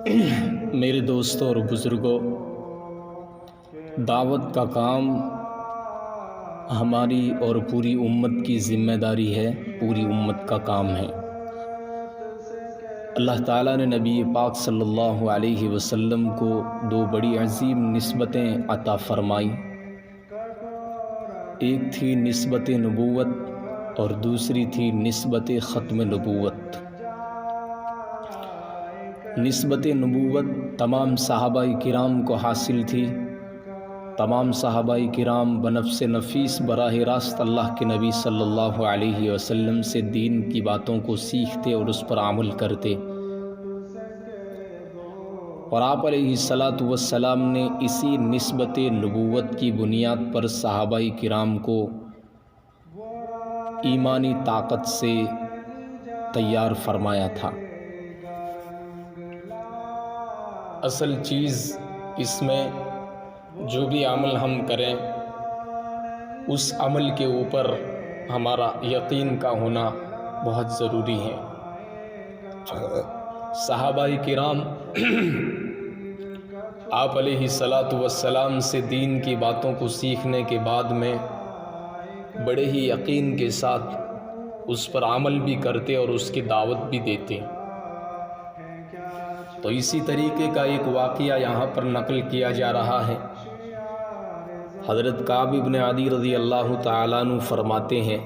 میرے دوستوں اور بزرگوں، دعوت کا کام ہماری اور پوری امت کی ذمہ داری ہے، پوری امت کا کام ہے۔ اللہ تعالیٰ نے نبی پاک صلی اللہ علیہ وسلم کو دو بڑی عظیم نسبتیں عطا فرمائیں۔ ایک تھی نسبت نبوت اور دوسری تھی نسبت ختم نبوت۔ نسبت نبوت تمام صحابہ کرام کو حاصل تھی۔ تمام صحابہ کرام بنفس نفیس براہ راست اللہ کے نبی صلی اللہ علیہ وسلم سے دین کی باتوں کو سیکھتے اور اس پر عمل کرتے، اور آپ علیہ الصلاۃ والسلام نے اسی نسبت نبوت کی بنیاد پر صحابہ کرام کو ایمانی طاقت سے تیار فرمایا تھا۔ اصل چیز اس میں جو بھی عمل ہم کریں اس عمل کے اوپر ہمارا یقین کا ہونا بہت ضروری ہے۔ صحابہ کرام آپ علیہ الصلاۃ والسلام سے دین کی باتوں کو سیکھنے کے بعد میں بڑے ہی یقین کے ساتھ اس پر عمل بھی کرتے اور اس کی دعوت بھی دیتے۔ تو اسی طریقے کا ایک واقعہ یہاں پر نقل کیا جا رہا ہے۔ حضرت کعب بن عدی رضی اللہ تعالیٰ عنہ فرماتے ہیں،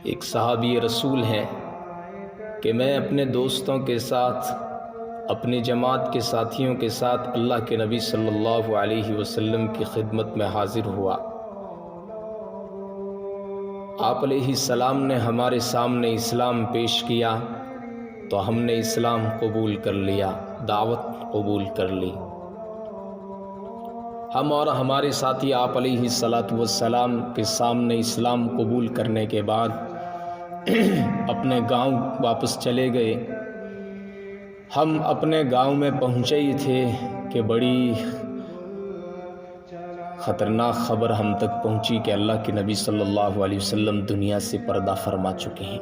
ایک صحابی رسول ہیں، کہ میں اپنے دوستوں کے ساتھ، اپنی جماعت کے ساتھیوں کے ساتھ اللہ کے نبی صلی اللہ علیہ وسلم کی خدمت میں حاضر ہوا۔ آپ علیہ السلام نے ہمارے سامنے اسلام پیش کیا تو ہم نے اسلام قبول کر لیا، دعوت قبول کر لی۔ ہم اور ہمارے ساتھی آپ علیہ الصلاۃ والسلام کے سامنے اسلام قبول کرنے کے بعد اپنے گاؤں واپس چلے گئے۔ ہم اپنے گاؤں میں پہنچے ہی تھے کہ بڑی خطرناک خبر ہم تک پہنچی کہ اللہ کے نبی صلی اللہ علیہ وسلم دنیا سے پردہ فرما چکے ہیں۔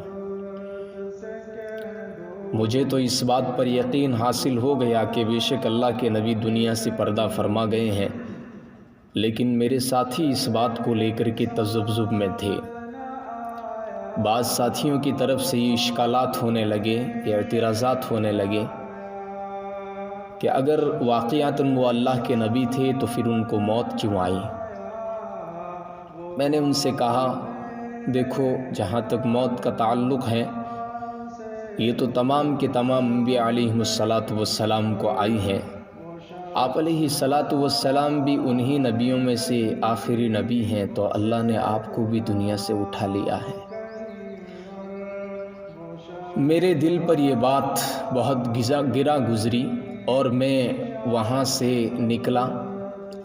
مجھے تو اس بات پر یقین حاصل ہو گیا کہ بے شک اللہ کے نبی دنیا سے پردہ فرما گئے ہیں، لیکن میرے ساتھی اس بات کو لے کر کے تذبذب میں تھے۔ بعض ساتھیوں کی طرف سے یہ اشکالات ہونے لگے، یہ اعتراضات ہونے لگے کہ اگر واقعتاً وہ اللہ کے نبی تھے تو پھر ان کو موت کیوں آئی؟ میں نے ان سے کہا، دیکھو جہاں تک موت کا تعلق ہے، یہ تو تمام کے تمام انبیاء علیہ الصلاۃ والسلام کو آئی ہے۔ آپ علیہ الصلاۃ والسلام بھی انہی نبیوں میں سے آخری نبی ہیں، تو اللہ نے آپ کو بھی دنیا سے اٹھا لیا ہے۔ میرے دل پر یہ بات بہت گرا گزری اور میں وہاں سے نکلا۔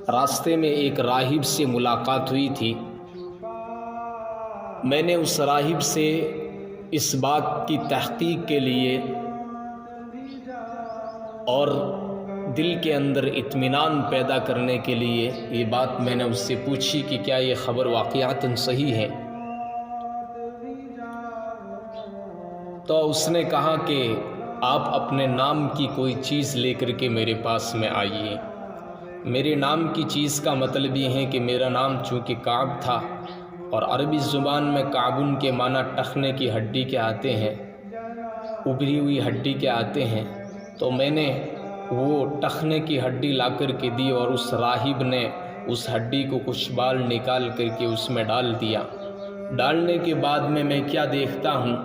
راستے میں ایک راہب سے ملاقات ہوئی تھی۔ میں نے اس راہب سے اس بات کی تحقیق کے لیے اور دل کے اندر اطمینان پیدا کرنے کے لیے یہ بات میں نے اس سے پوچھی کہ کیا یہ خبر واقعتاً صحیح ہے؟ تو اس نے کہا کہ آپ اپنے نام کی کوئی چیز لے کر کے میرے پاس میں آئیے۔ میرے نام کی چیز کا مطلب یہ ہے کہ میرا نام چونکہ کعب تھا، اور عربی زبان میں کعبن کے معنی ٹخنے کی ہڈی کے آتے ہیں، ابری ہوئی ہڈی کے آتے ہیں، تو میں نے وہ ٹخنے کی ہڈی لا کر کے دی، اور اس راہب نے اس ہڈی کو کچھ بال نکال کر کے اس میں ڈال دیا۔ ڈالنے کے بعد میں کیا دیکھتا ہوں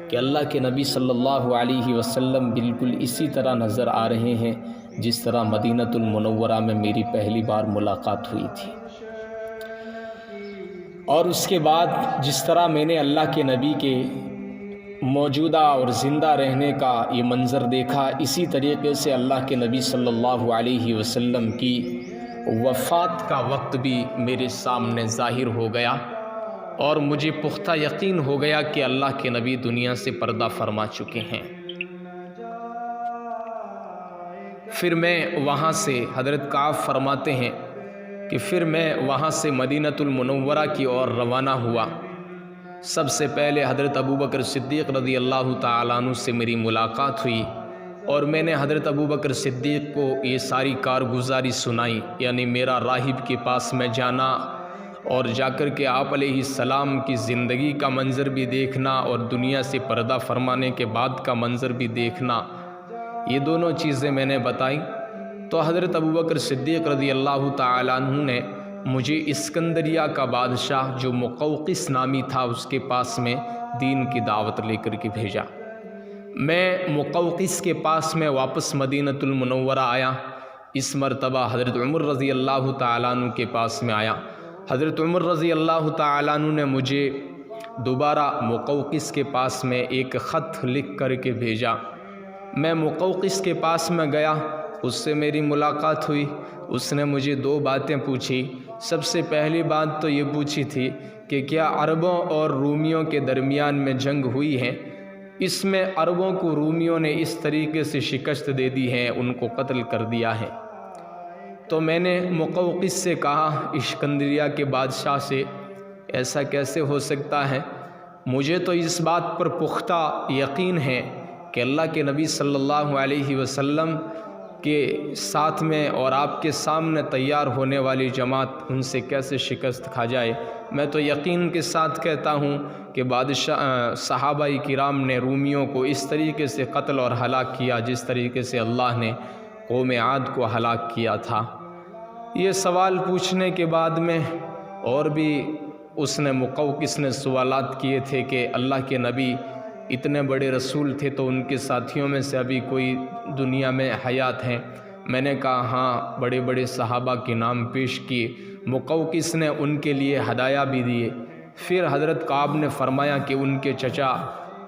کہ اللہ کے نبی صلی اللہ علیہ وسلم بالکل اسی طرح نظر آ رہے ہیں جس طرح مدینۃ المنورہ میں میری پہلی بار ملاقات ہوئی تھی۔ اور اس کے بعد جس طرح میں نے اللہ کے نبی کے موجودہ اور زندہ رہنے کا یہ منظر دیکھا، اسی طریقے سے اللہ کے نبی صلی اللہ علیہ وسلم کی وفات کا وقت بھی میرے سامنے ظاہر ہو گیا، اور مجھے پختہ یقین ہو گیا کہ اللہ کے نبی دنیا سے پردہ فرما چکے ہیں۔ پھر میں وہاں سے، حضرت کعب فرماتے ہیں کہ پھر میں وہاں سے مدینۃ المنورہ کی اور روانہ ہوا۔ سب سے پہلے حضرت ابوبکر صدیق رضی اللہ تعالیٰ عنہ سے میری ملاقات ہوئی، اور میں نے حضرت ابوبکر صدیق کو یہ ساری کارگزاری سنائی، یعنی میرا راہب کے پاس میں جانا اور جا کر کے آپ علیہ السلام کی زندگی کا منظر بھی دیکھنا اور دنیا سے پردہ فرمانے کے بعد کا منظر بھی دیکھنا، یہ دونوں چیزیں میں نے بتائی۔ تو حضرت ابوبکر صدیق رضی اللہ تعالیٰ عنہ نے مجھے اسکندریہ کا بادشاہ جو مقوقس نامی تھا اس کے پاس میں دین کی دعوت لے کر کے بھیجا۔ میں مقوقس کے پاس میں واپس مدینۃ المنورہ آیا۔ اس مرتبہ حضرت عمر رضی اللہ تعالیٰ عنہ کے پاس میں آیا۔ حضرت عمر رضی اللہ تعالیٰ عنہ نے مجھے دوبارہ مقوقس کے پاس میں ایک خط لکھ کر کے بھیجا۔ میں مقوقس کے پاس میں گیا، اس سے میری ملاقات ہوئی۔ اس نے مجھے دو باتیں پوچھی۔ سب سے پہلی بات تو یہ پوچھی تھی کہ کیا عربوں اور رومیوں کے درمیان میں جنگ ہوئی ہے؟ اس میں عربوں کو رومیوں نے اس طریقے سے شکست دے دی ہے، ان کو قتل کر دیا ہے۔ تو میں نے مقوقس سے کہا، اسکندریہ کے بادشاہ سے، ایسا کیسے ہو سکتا ہے؟ مجھے تو اس بات پر پختہ یقین ہے کہ اللہ کے نبی صلی اللہ علیہ وسلم کے ساتھ میں اور آپ کے سامنے تیار ہونے والی جماعت ان سے کیسے شکست کھا جائے۔ میں تو یقین کے ساتھ کہتا ہوں کہ صحابہ کرام نے رومیوں کو اس طریقے سے قتل اور ہلاک کیا جس طریقے سے اللہ نے قوم عاد کو ہلاک کیا تھا۔ یہ سوال پوچھنے کے بعد میں اور بھی اس نے مقوقس نے سوالات کیے تھے کہ اللہ کے نبی اتنے بڑے رسول تھے تو ان کے ساتھیوں میں سے ابھی کوئی دنیا میں حیات ہیں؟ میں نے کہا ہاں، بڑے بڑے صحابہ کے نام پیش کیے۔ مقوقس نے ان کے لیے ہدایہ بھی دیے۔ پھر حضرت کعب نے فرمایا کہ ان کے چچا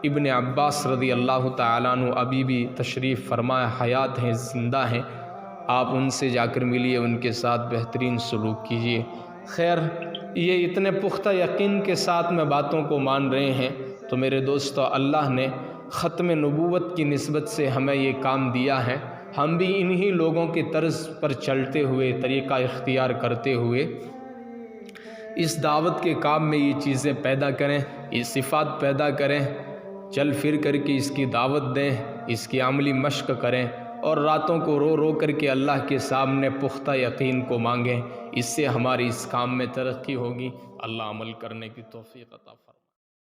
ابن عباس رضی اللہ تعالیٰ عنہ ابھی بھی تشریف فرمایا حیات ہیں، زندہ ہیں، آپ ان سے جا کر ملیے، ان کے ساتھ بہترین سلوک کیجیے۔ خیر، یہ اتنے پختہ یقین کے ساتھ میں باتوں کو مان رہے ہیں تو میرے دوستو، اللہ نے ختم نبوت کی نسبت سے ہمیں یہ کام دیا ہے۔ ہم بھی انہی لوگوں کے طرز پر چلتے ہوئے، طریقہ اختیار کرتے ہوئے اس دعوت کے کام میں یہ چیزیں پیدا کریں، یہ صفات پیدا کریں، چل پھر کر کے اس کی دعوت دیں، اس کی عملی مشق کریں اور راتوں کو رو رو کر کے اللہ کے سامنے پختہ یقین کو مانگیں۔ اس سے ہماری اس کام میں ترقی ہوگی۔ اللہ عمل کرنے کی توفیق عطا فرمائے۔